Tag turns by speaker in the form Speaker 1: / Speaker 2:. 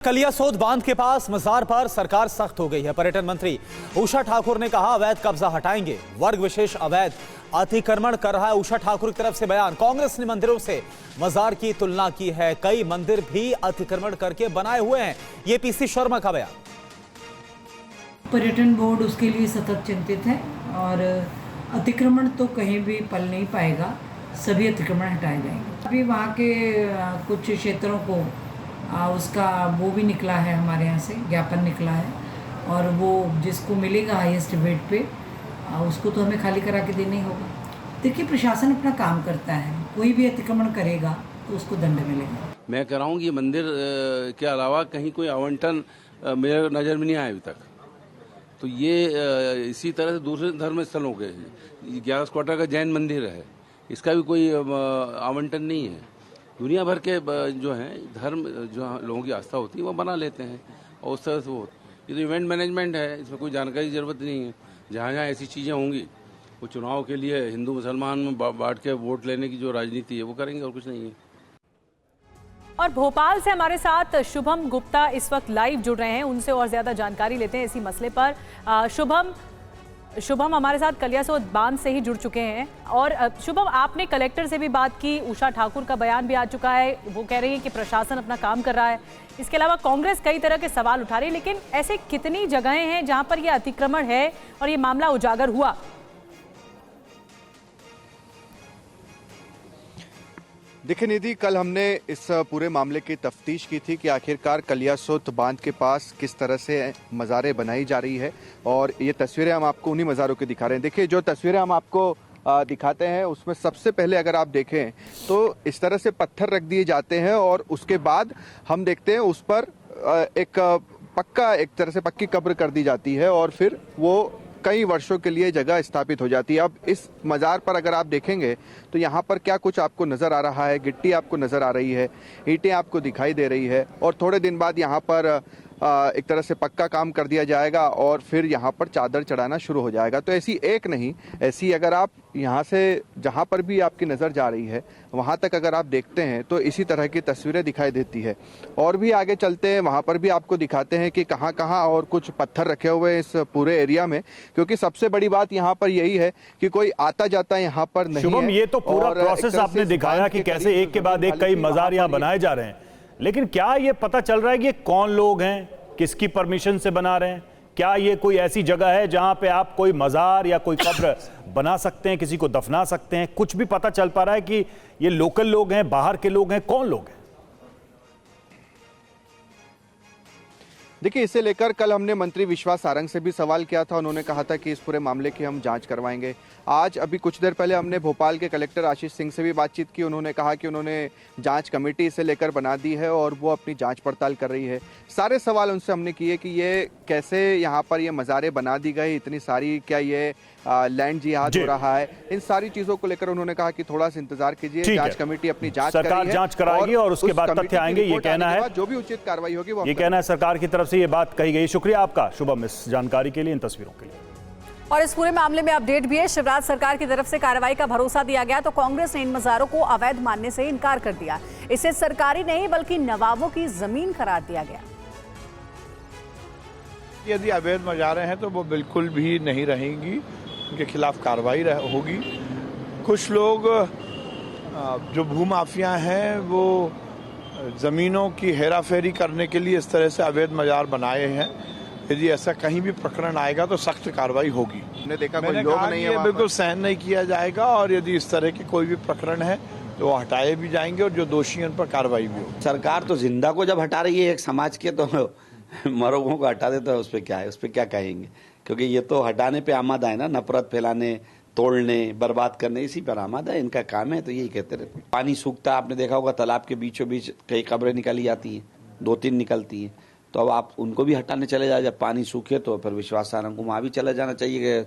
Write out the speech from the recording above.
Speaker 1: कलियासोत बांध के पास मजार पर सरकार सख्त हो गई है। पर्यटन मंत्री उषा ठाकुर ने कहा अवैध कब्जा हटाएंगे। वर्ग विशेष अवैध अतिक्रमण कर रहा है उषा ठाकुर की तरफ से बयान। कांग्रेस ने मंदिरों से मजार की तुलना की है। कई मंदिर भी अतिक्रमण करके बनाए हुए हैं। ये पीसी शर्मा का बयान।
Speaker 2: पर्यटन बोर्ड उसके लिए सतत चिंतित है और अतिक्रमण तो कहीं भी पल नहीं पाएगा। सभी अतिक्रमण हटाए जाएंगे। अभी वहाँ के कुछ क्षेत्रों को उसका वो भी निकला है, हमारे यहाँ से ज्ञापन निकला है और वो जिसको मिलेगा हाईएस्ट रेट पे उसको तो हमें खाली करा के देना ही होगा। देखिए, प्रशासन अपना काम करता है। कोई भी अतिक्रमण करेगा तो उसको दंड मिलेगा।
Speaker 3: मैं कह रहा हूँ कि मंदिर के अलावा कहीं कोई आवंटन मेरे नज़र में नहीं आया अभी तक। तो ये इसी तरह से दूसरे धर्म स्थलों के 11 क्वार्टर का जैन मंदिर है, इसका भी कोई आवंटन नहीं है। दुनिया भर के जो हैं धर्म, जो लोगों की आस्था होती है वो बना लेते हैं और उस तरह से वो ये तो इवेंट मैनेजमेंट है, इसमें कोई जानकारी की ज़रूरत नहीं है। जहाँ जहाँ ऐसी चीज़ें होंगी वो चुनाव के लिए हिंदू मुसलमान में बांट के वोट लेने की जो राजनीति है वो करेंगे और कुछ नहीं है।
Speaker 4: और भोपाल से हमारे साथ शुभम गुप्ता इस वक्त लाइव जुड़ रहे हैं, उनसे और ज्यादा जानकारी लेते हैं इसी मसले पर। शुभम हमारे साथ कलियासोत बांध से ही जुड़ चुके हैं। और शुभम, आपने कलेक्टर से भी बात की, उषा ठाकुर का बयान भी आ चुका है, वो कह रही है कि प्रशासन अपना काम कर रहा है। इसके अलावा कांग्रेस कई तरह के सवाल उठा रही है, लेकिन ऐसे कितनी जगहें हैं जहां पर यह अतिक्रमण है और ये मामला उजागर हुआ?
Speaker 5: देखिए निधि, कल हमने इस पूरे मामले की तफ्तीश की थी कि आखिरकार कलियासोत बांध के पास किस तरह से मज़ारें बनाई जा रही है और ये तस्वीरें हम आपको उन्हीं मज़ारों की दिखा रहे हैं। देखिए, जो तस्वीरें हम आपको दिखाते हैं उसमें सबसे पहले अगर आप देखें तो इस तरह से पत्थर रख दिए जाते हैं और उसके बाद हम देखते हैं उस पर एक तरह से पक्की कब्र कर दी जाती है और फिर वो कई वर्षों के लिए जगह स्थापित हो जाती है। अब इस मज़ार पर अगर आप देखेंगे तो यहाँ पर क्या कुछ आपको नज़र आ रहा है, गिट्टी आपको नज़र आ रही है, ईंटें आपको दिखाई दे रही है और थोड़े दिन बाद यहाँ पर एक तरह से पक्का काम कर दिया जाएगा और फिर यहाँ पर चादर चढ़ाना शुरू हो जाएगा। तो ऐसी एक नहीं, ऐसी अगर आप यहाँ से जहाँ पर भी आपकी नज़र जा रही है वहाँ तक अगर आप देखते हैं तो इसी तरह की तस्वीरें दिखाई देती है। और भी आगे चलते हैं, वहाँ पर भी आपको दिखाते हैं कि कहाँ कहाँ और कुछ पत्थर रखे हुए हैं इस पूरे एरिया में, क्योंकि सबसे बड़ी बात यहाँ पर यही है कि कोई आता जाता यहाँ पर नहीं है।
Speaker 1: शुभम, ये तो पूरा प्रोसेस आपने दिखाया कि कैसे एक के बाद एक कई मज़ार यहाँ बनाए जा रहे हैं, लेकिन क्या ये पता चल रहा है कि ये कौन लोग हैं, किसकी परमिशन से बना रहे हैं? क्या ये कोई ऐसी जगह है जहां पे आप कोई मज़ार या कोई कब्र बना सकते हैं, किसी को दफना सकते हैं? कुछ भी पता चल पा रहा है कि ये लोकल लोग हैं, बाहर के लोग हैं, कौन लोग हैं?
Speaker 5: देखिए, इसे लेकर कल हमने मंत्री विश्वास सारंग से भी सवाल किया था। उन्होंने कहा था कि इस पूरे मामले की हम जांच करवाएंगे। आज अभी कुछ देर पहले हमने भोपाल के कलेक्टर आशीष सिंह से भी बातचीत की। उन्होंने कहा कि उन्होंने जांच कमेटी इसे लेकर बना दी है और वो अपनी जांच पड़ताल कर रही है। सारे सवाल उनसे हमने किए कि ये कैसे यहाँ पर ये मज़ारें बना दी गई इतनी सारी, क्या ये लैंड जिहाद हो रहा है, इन सारी चीजों को लेकर उन्होंने कहा कि थोड़ा सा इंतजार कीजिए। जांच कमेटी अपनी जांच कर रही है,
Speaker 1: जांच कराएगी और उसके बाद तथ्य आएंगे। ये कहना है,
Speaker 5: जो भी उचित कार्रवाई होगी वो
Speaker 1: ये कहना है सरकार की तरफ से ये बात कही गई। शुक्रिया आपका शुभम इस जानकारी के लिए, इन तस्वीरों के लिए।
Speaker 4: और इस पूरे मामले में अपडेट भी है। शिवराज सरकार की तरफ से कार्रवाई का भरोसा दिया गया तो कांग्रेस ने इन मज़ारों को अवैध मानने से इनकार कर दिया। इसे सरकारी नहीं बल्कि नवाबों की जमीन करार दिया गया।
Speaker 6: यदि अवैध मज़ारें हैं तो वो बिल्कुल भी नहीं रहेंगी, उनके खिलाफ कार्रवाई होगी। कुछ लोग जो भूमाफिया हैं वो ज़मीनों की हेराफेरी करने के लिए इस तरह से अवैध मज़ार बनाए हैं। यदि ऐसा कहीं भी प्रकरण आएगा तो सख्त कार्रवाई होगी।
Speaker 5: मैंने देखा कोई लोग नहीं है,
Speaker 6: बिल्कुल सहन नहीं किया जाएगा और यदि इस तरह के कोई भी प्रकरण है तो वो हटाए भी जाएंगे और जो दोषी हैं उन पर कार्रवाई भी होगी।
Speaker 7: सरकार तो जिंदा को जब हटा रही है एक समाज के, तो मरोगों को हटा देता है, उस पर क्या है, उस पर क्या कहेंगे? क्योंकि ये तो हटाने पे आमादा है ना, नफरत फैलाने, तोड़ने, बर्बाद करने, इसी पर आमादा है, इनका काम है, तो यही कहते रहते हैं। पानी सूखता आपने देखा होगा, तालाब के बीचों बीच कई कब्रें निकाली जाती हैं, 2-3 निकलती हैं, तो अब आप उनको भी हटाने चले जाए। जब पानी सूखे तो फिर विश्वास सारंग को वहाँ भी चले जाना चाहिए।